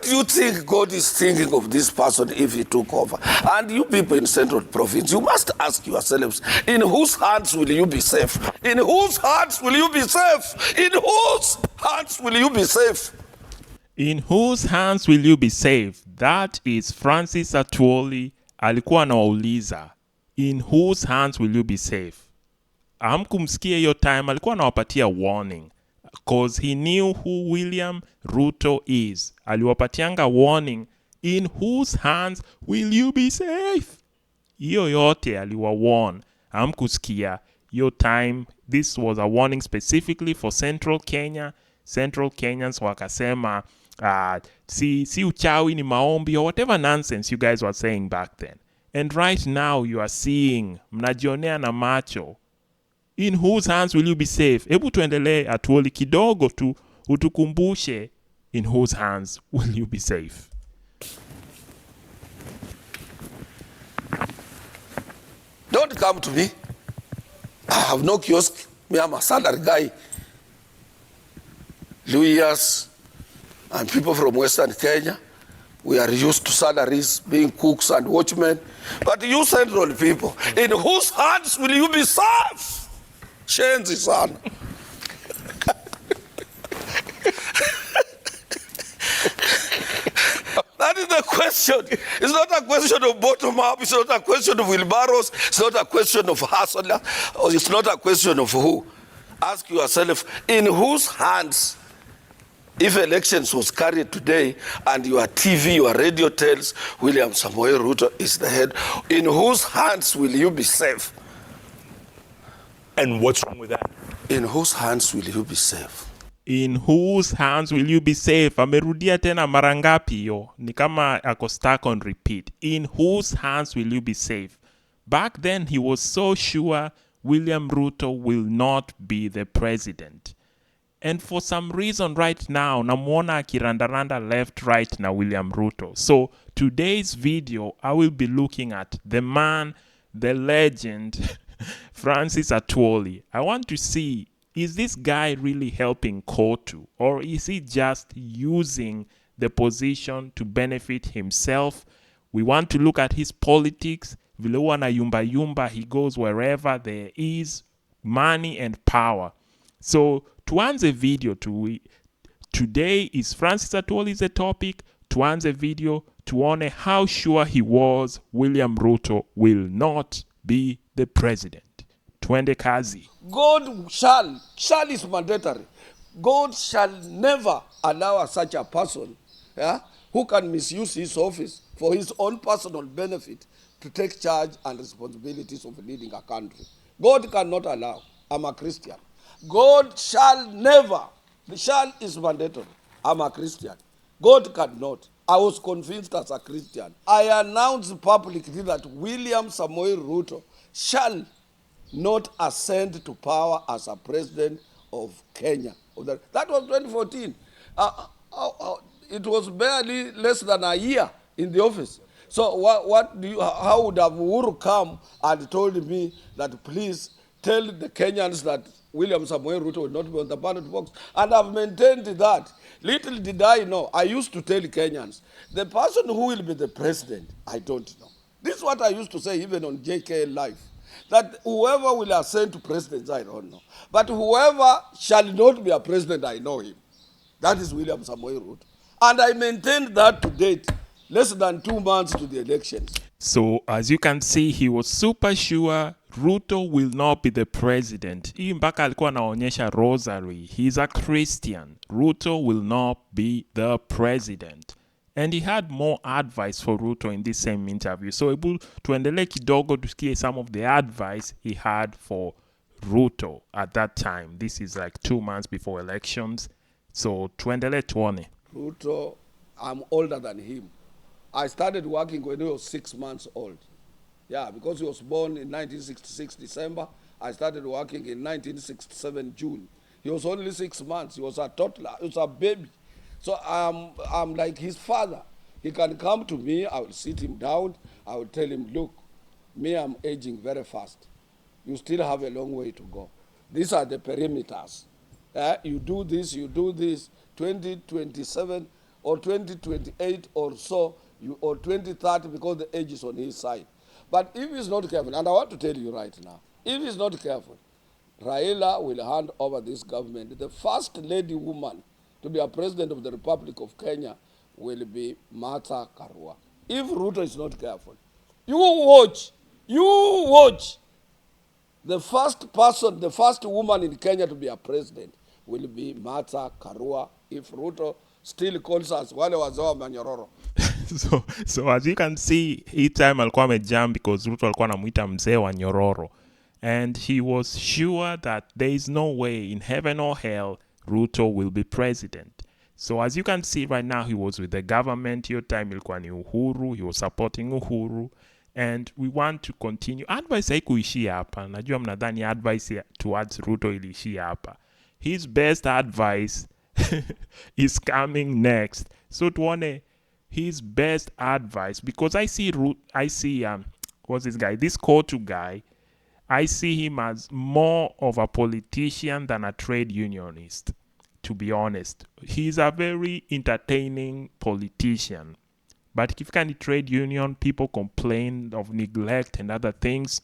do you think God is thinking of this person if he took over? And you people in Central Province, you must ask yourselves, in whose hands will you be safe? In whose hands will you be safe? In whose hands will you be safe? In whose hands will you be safe? That is Francis Atwoli alikuwa anawauliza. In whose hands will you be safe? Hamkumsikia hiyo time alikuwa anawapatia warning. Because he knew who William Ruto is. Aliwapatianga warning. In whose hands will you be safe? Hiyo yote aliwa warn. Hamkusikia hiyo time. This was a warning specifically for Central Kenya. Central Kenyans wakasema si uchawi ni maombi or whatever nonsense you guys were saying back then. And right now you are seeing, mnajionea na macho. In whose hands will you be safe? Hebu tuendelee Atwoli kidogo tu utukumbushe in whose hands will you be safe? Don't come to me. I have no kiosk. Me, I'm a salary guy. Lawyers and people from Western Kenya, we are used to salaries, being cooks and watchmen. But you Central people, in whose hands will you be safe? Shenzi sana. That is the question. It's not a question of bottom up. It's not a question of wheelbarrows. It's not a question of hustler. Or it's not a question of who. Ask yourself, in whose hands, if elections was carried today and your TV, your radio tells William Samoei Ruto is the head, in whose hands will you be safe? And what's wrong with that? In whose hands will you be safe? In whose hands will you be safe? Amerudia tena mara ngapi yo? Ni kama ako stuck on repeat. In whose hands will you be safe? Back then he was so sure William Ruto will not be the president. And for some reason right now, namuona akirandaranda left, right na William Ruto. So today's video, I will be looking at the man, the legend, Francis Atwoli. I want to see, is this guy really helping COTU? Or is he just using the position to benefit himself? We want to look at his politics. Vile huwa na yumba yumba, he goes wherever there is money and power. So tuanze video today is Francis Atwoli is the topic. Tuanze video tuone how sure he was William Ruto will not be the president. Twende kazi. God shall is mandatory. God shall never allow such a person who can misuse his office for his own personal benefit to take charge and responsibilities of leading a country. God cannot allow. I'm a Christian. God shall never. The shall is mandatory. I'm a Christian. God cannot. I was convinced as a Christian. I announced publicly that William Samoei Ruto shall not ascend to power as a president of Kenya. That was 2014. It was barely less than a year in the office. So how would have Uhuru come and told me that please tell the Kenyans that William Samoei Ruto will not be on the ballot box? And I've maintained that. Little did I know, I used to tell Kenyans, the person who will be the president, I don't know. This is what I used to say even on JK Live, that whoever will ascend to presidency, I don't know. But whoever shall not be a president, I know him. That is William Samoei Ruto. And I maintained that to date, less than 2 months to the elections. So as you can see, he was super sure Ruto will not be the president. Hii mpaka alikuwa anaonyesha rosary. He's a Christian. Ruto will not be the president. And he had more advice for Ruto in this same interview. So tuendelee kidogo tusikie some of the advice he had for Ruto at that time. This is like 2 months before elections. So tuendelee tuone. Ruto, I'm older than him. I started working when he was 6 months old. Yeah, because he was born in 1966 December. I started working in 1967 June. He was only 6 months. He was a toddler. He was a baby. So I'm like his father. He can come to me. I will sit him down. I will tell him, look, me, I'm aging very fast. You still have a long way to go. These are the perimeters. You do this, you do this. 2027, or 2028 or so, or 2030, because the age is on his side. But if he's not careful, and I want to tell you right now, if he's not careful, Raila will hand over this government. The first lady woman to be a president of the Republic of Kenya will be Martha Karua. If Ruto is not careful, you watch, the first person, the first woman in Kenya to be a president will be Martha Karua, if Ruto still calls us wale wazee wa manyororo. So as you can see, hii time alikuwa amejam because Ruto alikuwa anamuita mzee wa nyororo. And he was sure that there is no way in heaven or hell Ruto will be president. So as you can see right now, he was with the government. Your time ilikuwa ni Uhuru. He was supporting Uhuru. And we want to continue. Advice haikuishia hapa. Najua mnadhani advice towards Ruto iliishia hapa. His best advice is coming next. So tuone his best advice, because I see what's this guy? This COTU guy. I see him as more of a politician than a trade unionist, to be honest. He's a very entertaining politician. But if any trade union, people complain of neglect and other things.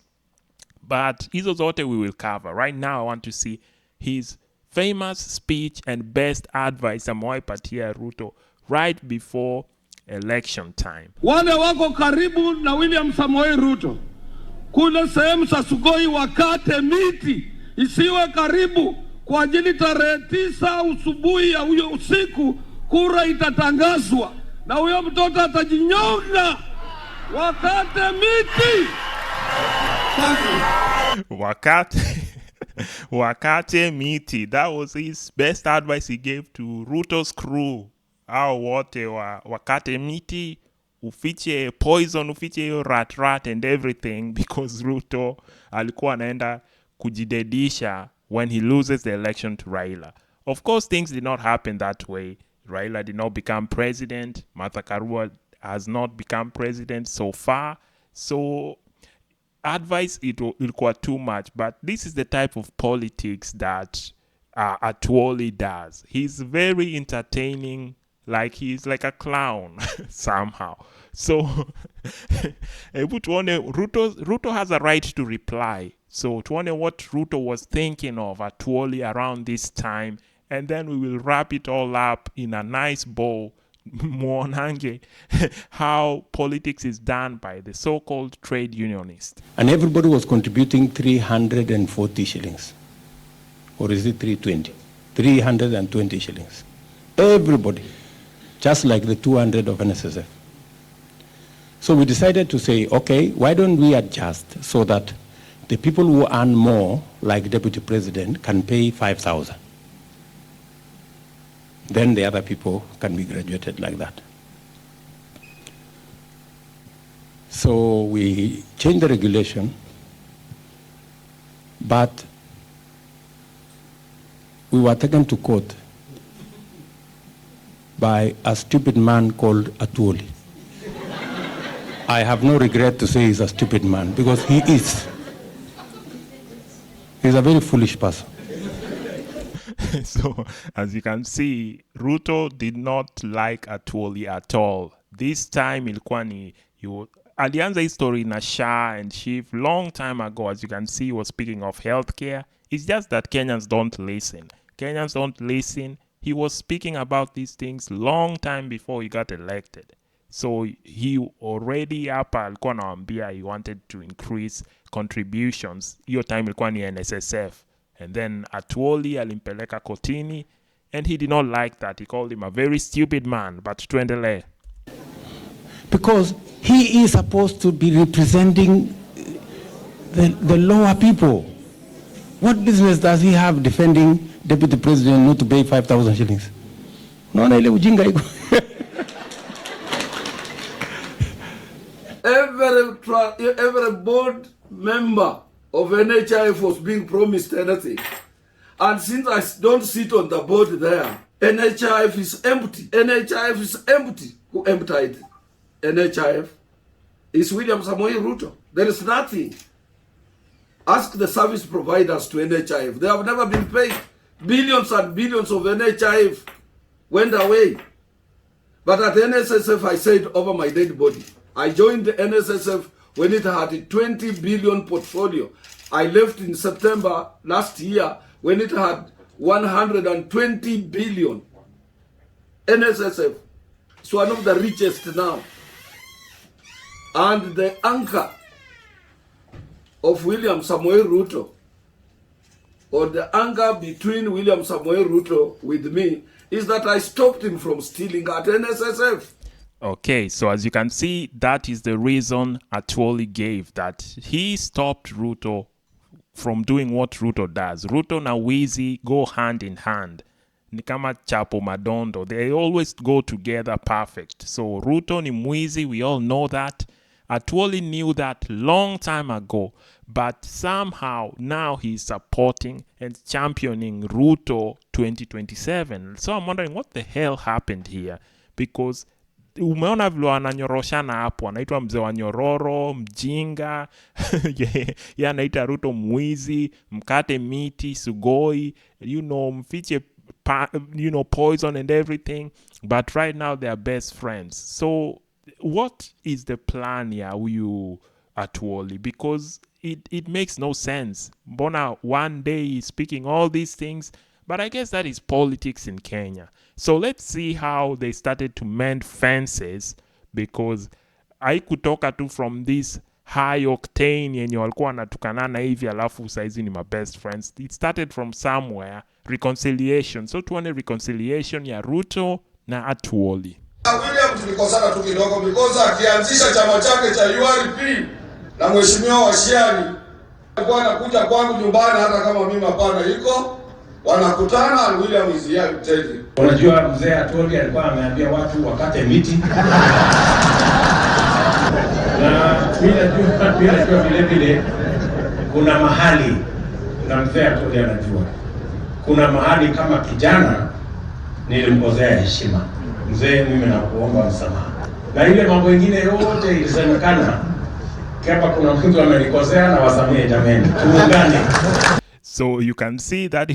But hizo zote we will cover. Right now, I want to see his famous speech and best advice amewahi patia Ruto right before election time. Wale wako karibu na William Samoei Ruto, kule sehemu za Sugoi wakate miti isiwe karibu, kwa ajili tarehe 9 usubuhi ya huyo usiku kura itatangazwa na huyo mtoto atajinyonga. Wakate miti. Wakate miti. That was his best advice he gave to Ruto's crew. Hao wote wakate miti, ufiche poison, ufiche rat and everything, because Ruto alikuwa anaenda kujidedisha when he loses the election to Raila. Of course, things did not happen that way. Raila did not become president. Martha Karua has not become president so far. So advice ilikuwa too much. But this is the type of politics that Atwoli does. He's very entertaining. Like he's like a clown somehow. So Ruto has a right to reply. So to wonder what Ruto was thinking of Atwoli around this time, and then we will wrap it all up in a nice bow. Muonange how politics is done by the so-called trade unionists. And everybody was contributing 340 shillings. Or is it 320? 320 shillings. Everybody. Just like the 200 of NSSF. So we decided to say, okay, why don't we adjust so that the people who earn more, like Deputy President, can pay 5,000. Then the other people can be graduated like that. So we changed the regulation, but we were taken to court by a stupid man called Atwoli. I have no regret to say he's a stupid man, because he is. He's a very foolish person. So, as you can see, Ruto did not like Atwoli at all. This time, alianza his story na SHA and SHIF long time ago. As you can see, he was speaking of healthcare. It's just that Kenyans don't listen. Kenyans don't listen. He was speaking about these things long time before he got elected. So he already hapa alikuwa anawaambia he wanted to increase contributions. Hiyo time ilikuwa ni NSSF. And then Atwoli alimpeleka kotini, and he did not like that. He called him a very stupid man. But tuendelee. Because he is supposed to be representing the lower people. What business does he have defending Deputy President not to pay 5,000 shillings? Naona ile ujinga iko. Every board member of NHIF was being promised anything. And since I don't sit on the board there, NHIF is empty. NHIF is empty. Who emptied NHIF? It's William Samoei Ruto. There is nothing. Ask the service providers to NHIF. They have never been paid. Billions and billions of NHIF went away. But at the NSSF, I said over my dead body. I joined the NSSF when it had a 20 billion portfolio. I left in September last year when it had 120 billion. NSSF is one of the richest now. And the anchor of William Samoei Ruto, or the anger between William Samoei Ruto with me, is that I stopped him from stealing at NSSF. Okay, so as you can see, that is the reason Atwoli gave, that he stopped Ruto from doing what Ruto does. Ruto na Wizi go hand in hand. Ni kama Chapo Madondo. They always go together perfect. So Ruto ni mwizi, we all know that. Atwoli knew that long time ago, but somehow now he's supporting and championing Ruto 2027. So I'm wondering what the hell happened here, because umeona vile wananyoroshana hapo, anaitwa mzee wa nyororo, mjinga, ya anaita Ruto mwizi, mkate miti, sugoi, mfiche, poison and everything. But right now they are best friends. So what is the plan here, you Atwoli? Because it makes no sense. Mbona one day he's speaking all these things, but I guess that is politics in Kenya. So let's see how they started to mend fences, because haikutoka tu from this high octane yenye walikuwa wanatukanana hivi alafu saizi ni my best friends. It started from somewhere, reconciliation. So tuone reconciliation ya Ruto na Atwoli. William tulikosana tu kidogo because akianzisha chama chake cha URP na mheshimiwa Washiali alikuwa anakuja kwangu nyumbani, hata kama mimi hapana iko, wanakutana and William is here to tell you. Unajua mzee Atwoli alikuwa ameambia watu wakate miti. Na mimi najua vile vile kuna mahali, na mzee Atwoli anajua, kuna mahali kama kijana nilimkosea heshima. Mzee, mimi nakuomba msamaha. Na ile mambo mengine yote ilisemekana kama kuna mtu amenikosea na wasamehe jameni. Tuungane. So you can see that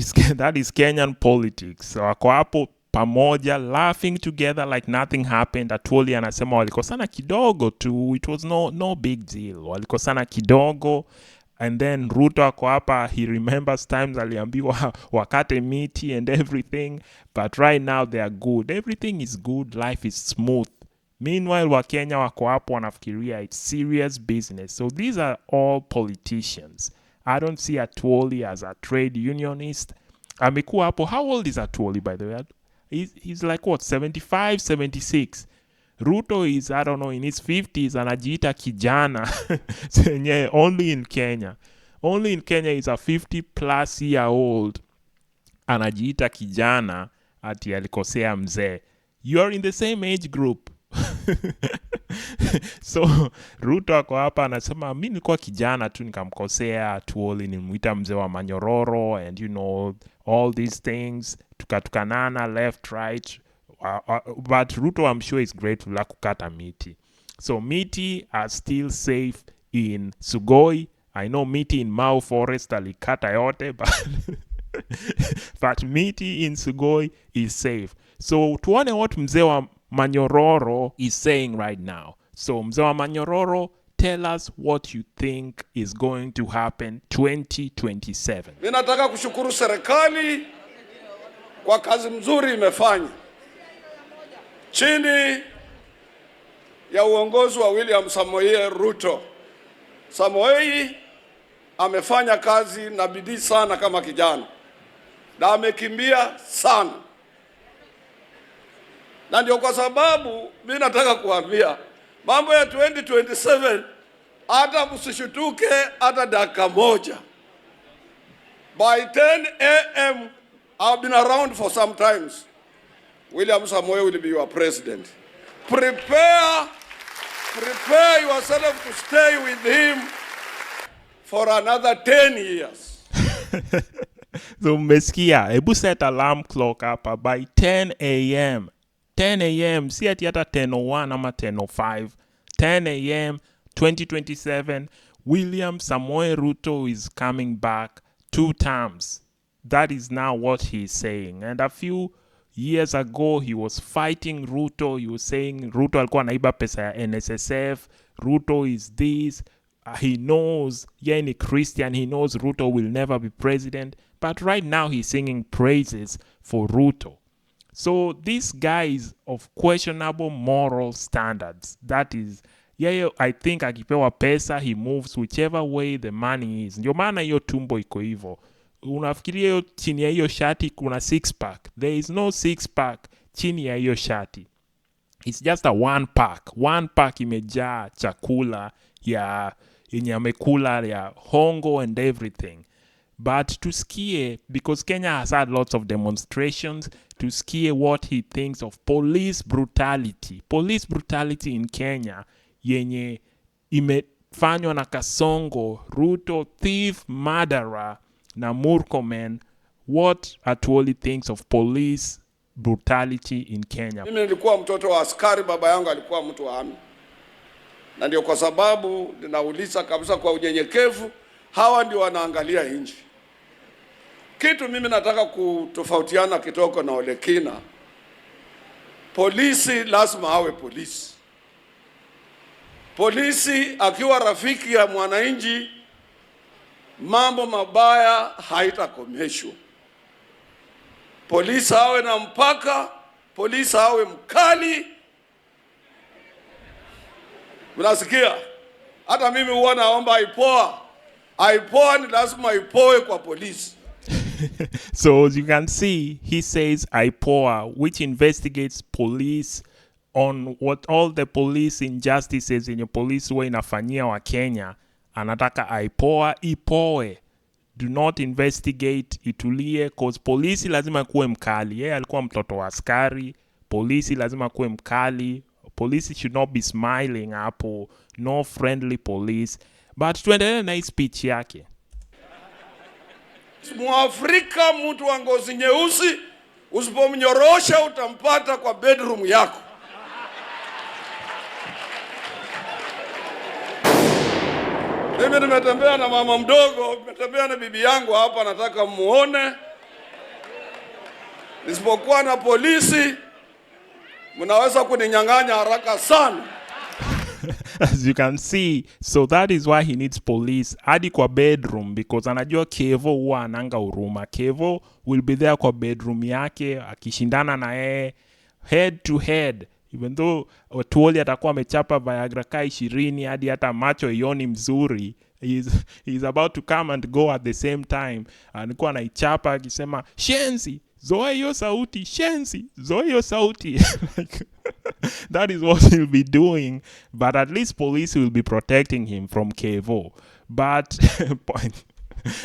is Kenyan politics. So wako hapo pamoja, laughing together like nothing happened. Atwoli anasema walikosana kidogo tu. It was no big deal. Walikosana kidogo. And then Ruto ako hapa, he remembers times aliambiwa wakate miti and everything. But right now they are good. Everything is good. Life is smooth. Meanwhile, Wakenya wako hapo wanafikiria it's serious business. So these are all politicians. I don't see Atwoli as a trade unionist. Amekuwa hapo. How old is Atwoli, by the way? He's like what, 75, 76? Ruto is, I don't know, in his 50s, anajiita kijana. Yeah, only in Kenya. Only in Kenya is a 50-plus-year-old anajiita kijana ati alikosea mzee. You're in the same age group. So Ruto ako hapa anasema mimi nilikuwa kijana tu nikamkosea Atwoli, nimuita mzee wa manyororo and all these things, tukatukanana left right. But Ruto, I'm sure, is grateful la kukata miti. So miti are still safe in Sugoi. I know miti in Mau Forest alikata yote, but miti in Sugoi is safe. So tuone what mzee wa manyororo is saying right now. So mzee wa manyororo, tell us what you think is going to happen 2027. Mimi nataka kushukuru serikali kwa kazi mzuri imefanya chini ya uongozi wa William Samoei Ruto. Samoei amefanya kazi na bidii sana kama kijana, na amekimbia sana, na ndio kwa sababu mimi nataka kuambia mambo ya 2027 hata msishutuke hata dakika moja. By 10 a.m. I've been around for some times. William Samoei will be your president. Prepare yourself to stay with him for another 10 years. So umesikia, hebu set alarm clock hapa by 10 a.m. 10 a.m. si ati hata 10:01 ama 10:05. 10 a.m. 2027, William Samoei Ruto is coming back 2 terms. That is now what he's saying. And a few Years ago, he was fighting Ruto. He was saying Ruto alikuwa naiba pesa ya NSSF. Ruto is this. He knows, any Christian, he knows Ruto will never be president. But right now, he's singing praises for Ruto. So this guy is of questionable moral standards. That is, I think akipewa pesa, he moves whichever way the money is. Ndio maana hiyo tumbo iko hivyo. Unafikiria hiyo chini ya hiyo shati kuna six pack. There is no six pack chini ya hiyo shati. It's just a one pack. One pack imejaa chakula yenye amekula ya hongo and everything. But tusikie, because Kenya has had lots of demonstrations, tusikie what he thinks of police brutality. Police brutality in Kenya yenye imefanywa na Kasongo, Ruto, thief, murderer, na Murkomen. What Atwoli thinks of police brutality in Kenya. Mimi nilikuwa mtoto wa askari, baba yangu alikuwa mtu wa army. Na ndio kwa sababu ninauliza kabisa kwa unyenyekevu, hawa ndio wanaangalia nchi. Kitu mimi nataka kutofautiana kitoko na Olekina. Polisi lazima awe polisi. Polisi akiwa rafiki ya mwananchi, mambo mabaya haitakomeshwa. Polisi awe na mpaka, polisi awe mkali. Mnasikia? Hata mimi huwa naomba aipoa ni lazima ipoe kwa polisi. So as you can see, he says IPOA, which investigates police on what all the police injustices in your police way inafanyia wa Kenya. Anataka IPOA ipoe. Do not investigate, itulie, cause polisi lazima kuwe mkali. Alikuwa mtoto wa askari. Polisi lazima kuwe mkali. Police should not be smiling hapo. No friendly police. But tuendelee na hii speech yake. Mwafrika mtu wa ngozi nyeusi usipomnyorosha utampata kwa bedroom yako. Mimi nimetembea na mama mdogo, nimetembea na bibi yangu hapa, nataka muone. Nisipokuwa na polisi mnaweza kuninyang'anya haraka sana. As you can see, so that is why he needs police hadi kwa bedroom, because anajua Kevo huwa ananga huruma. Kevo will be there kwa bedroom yake akishindana na yeye head to head, even though Atwoli atakuwa amechapa Viagra kai 20 hadi hata macho ioni mzuri. He's about to come and go at the same time. Alikuwa anaichapa akisema shenzi zoe hiyo sauti, shenzi zoe hiyo sauti. Like, that is what he'll be doing, but at least police will be protecting him from Kevo. But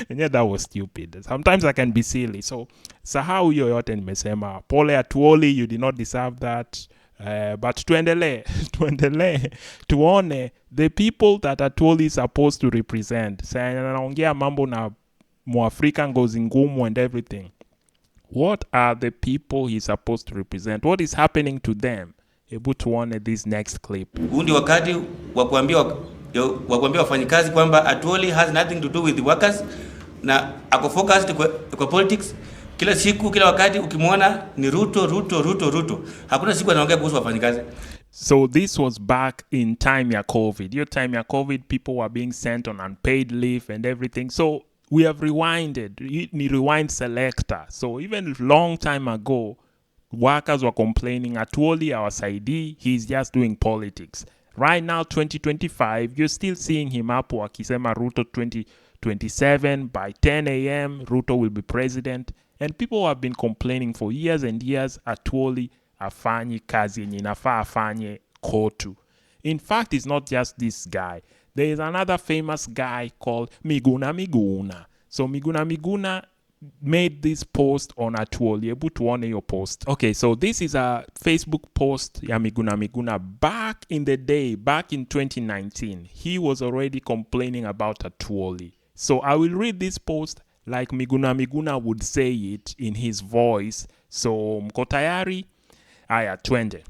yeah, that was stupid. Sometimes I can be silly. So sahau hiyo yote nimesema. Pole Atwoli, you did not deserve that. But tuendelee tuone the people that Atwoli is supposed to represent. Sasa anaongea mambo na Mwafrika ngozi ngumu and everything. What are the people he's supposed to represent? What is happening to them? Hebu tuone this next clip. Huu ndio wakati wa kuambia wafanyikazi kwamba Atwoli has nothing to do with the workers na ako focused kwa politics. Kila siku, kila wakati ukimwona ni Ruto. Hakuna siku anaongea kuhusu wafanyikazi. So this was back in time ya COVID. Your time ya COVID, people were being sent on unpaid leave and everything. So we have rewinded. Ni rewind selector. So even long time ago, workers were complaining, Atwoli our side, he's just doing politics. Right now, 2025, you're still seeing him hapo akisema Ruto 2027 by 10 a.m. Ruto will be president. And people have been complaining for years and years, Atwoli afanyi kazi yenye inafaa afanye COTU. In fact, it's not just this guy. There is another famous guy called Miguna. So Miguna made this post on Atwoli. Ebu tuone your post. Okay, so this is a Facebook post ya Miguna. Back in the day, back in 2019, he was already complaining about Atwoli. So I will read this post like Miguna would say it in his voice. So mko tayari? Aya, twende.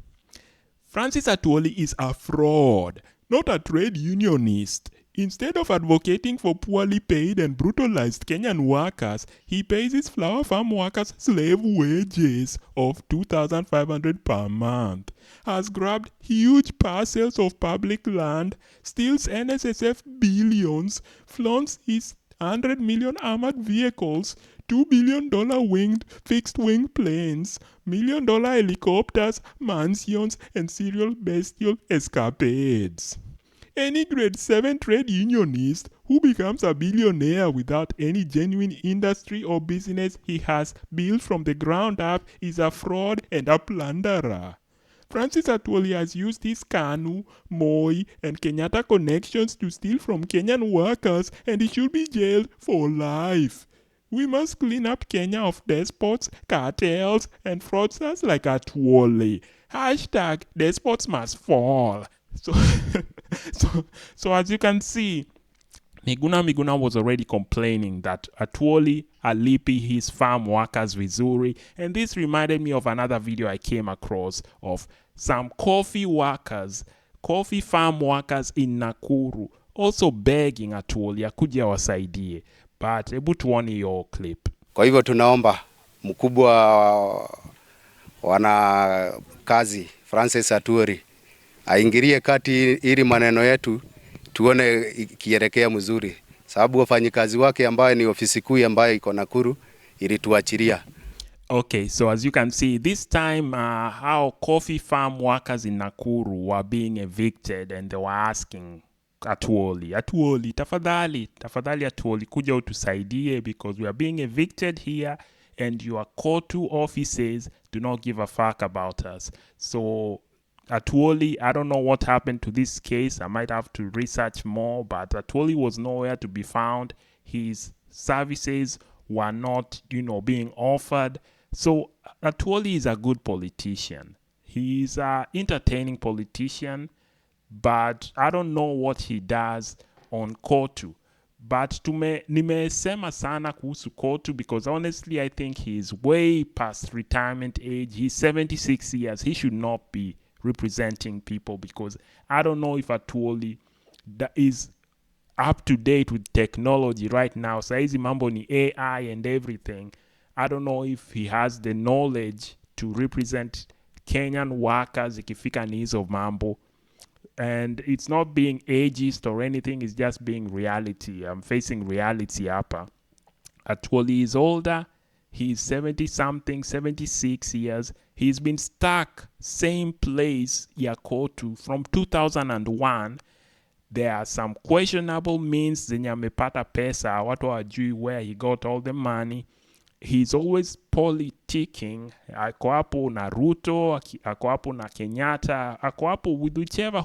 Francis Atwoli is a fraud, not a trade unionist. Instead of advocating for poorly paid and brutalized Kenyan workers, he pays his flower farm workers slave wages of 2,500 per month, has grabbed huge parcels of public land, steals NSSF billions, flaunts his 100 million armored vehicles, $2 billion winged fixed-wing planes, $1 million helicopters, mansions, and serial bestial escapades. Any grade 7 trade unionist who becomes a billionaire without any genuine industry or business he has built from the ground up is a fraud and a plunderer. Francis Atwoli has used his KANU, Moi, and Kenyatta connections to steal from Kenyan workers, and he should be jailed for life. We must clean up Kenya of despots, cartels, and fraudsters like Atwoli. Hashtag despots must fall. So as you can see, Miguna was already complaining that Atwoli alipi his farm workers vizuri, and this reminded me of another video I came across of some coffee farm workers in Nakuru also begging Atwoli akuje wasaidie. But hebu tuone hiyo clip. Kwa hivyo tunaomba mkubwa wana kazi Francis Atwoli aingilie kati ili maneno yetu tuone kielekea mzuri, sababu wafanyikazi wake ambaye ni ofisi kuu ambayo iko Nakuru ilituachilia. Okay, so as you can see, this time how coffee farm workers in Nakuru were being evicted, and they were asking Atwoli, tafadhali Atwoli, kuja utusaidie because we are being evicted here and your COTU offices do not give a fuck about us. So Atwoli, I don't know what happened to this case. I might have to research more, but Atwoli was nowhere to be found. His services were not, being offered. So Atwoli is a good politician. He is an entertaining politician, but I don't know what he does on COTU. But nimesema sana kuhusu COTU because honestly I think he is way past retirement age. He's 76 years. He should not be representing people because I don't know if Atwoli that is up to date with technology right now. Saizi mambo ni AI and everything. I don't know if he has the knowledge to represent Kenyan workers ikifika ni hizo mambo. And it's not being ageist or anything, it's just being reality. I'm facing reality hapa. Atwoli is older. He's 70-something, 76 years. He's been stuck same place ya COTU from 2001. There are some questionable means zenye amepata pesa. Watu hawajui where he got all the money. He's always politicking. Ako hapo na Ruto, ako hapo na Kenyatta, ako hapo with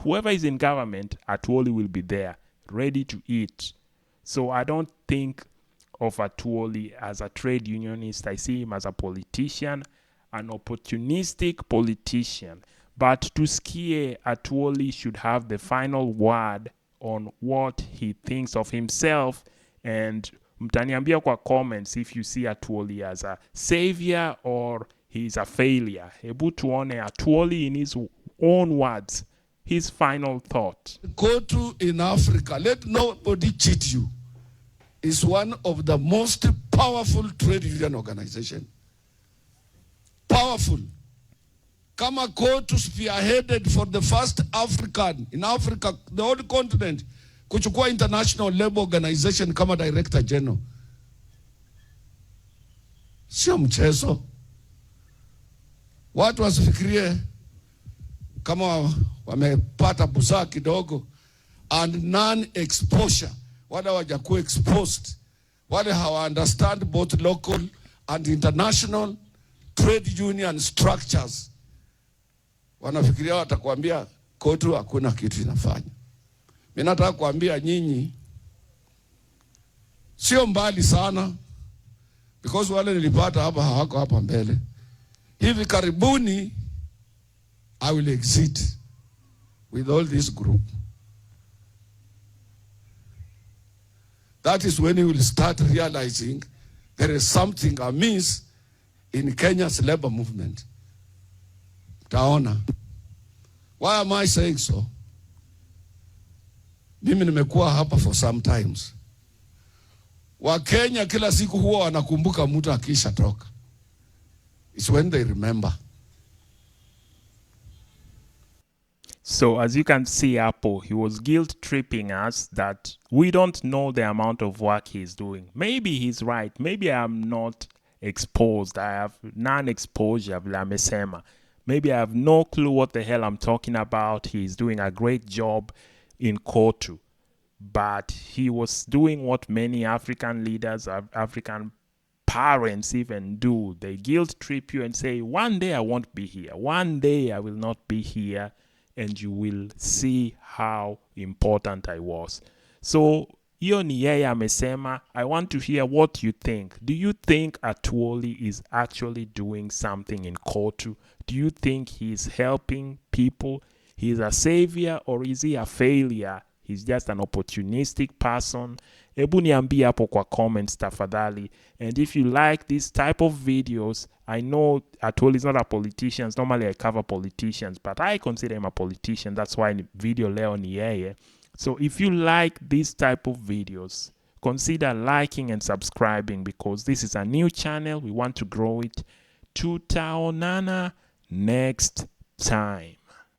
whoever is in government. Atwoli will be there, ready to eat. So I don't think of Atwoli as a trade unionist. I see him as a politician, an opportunistic politician. But tusikie Atwoli should have the final word on what he thinks of himself, and mtaniambia kwa comments if you see Atwoli as a savior or he's a failure. Hebu tuone Atwoli in his own words, his final thought. COTU in Africa, let nobody cheat you, is one of the most powerful trade union organization. Powerful. Kama COTU spearheaded for the first African in Africa, the whole continent, kuchukua International Labour Organization kama Director General. Sio mchezo. Watu wasifikirie kama wamepata busaa kidogo, and non-exposure. Wale hawajakuwa exposed. Wale hawa understand both local and international trade union structures. Wanafikiria watakwambia COTU hakuna kitu inafanya. Mimi nataka kuambia nyinyi sio mbali sana, because wale nilipata hapa hawako hapa mbele. Hivi karibuni I will exit with all this group. That is when you will start realizing there is something amiss in Kenya's labor movement. Taona. Why am I saying so? Mimi nimekuwa hapa for some times. Wakenya kila siku huwa wanakumbuka mtu akisha toka. It's when they remember. So as you can see, Apple, he was guilt-tripping us that we don't know the amount of work he's doing. Maybe he's right. Maybe I'm not exposed. I have non-exposure, vile amesema. Maybe I have no clue what the hell I'm talking about. He's doing a great job in COTU. But he was doing what many African leaders, African parents even do. They guilt-trip you and say, one day I won't be here. One day I will not be here. And you will see how important I was. So, hiyo ni yeye amesema. I want to hear what you think. Do you think Atwoli is actually doing something in COTU? Do you think he's helping people? He's a savior, or is he a failure? He's just an opportunistic person. Ebu niambie hapo kwa comments tafadhali. And if you like this type of videos, I know Atwoli is not a politician. Normally I cover politicians, but I consider him a politician. That's why video leo ni yeye. So if you like this type of videos, consider liking and subscribing, because this is a new channel. We want to grow it. Tutaonana next time.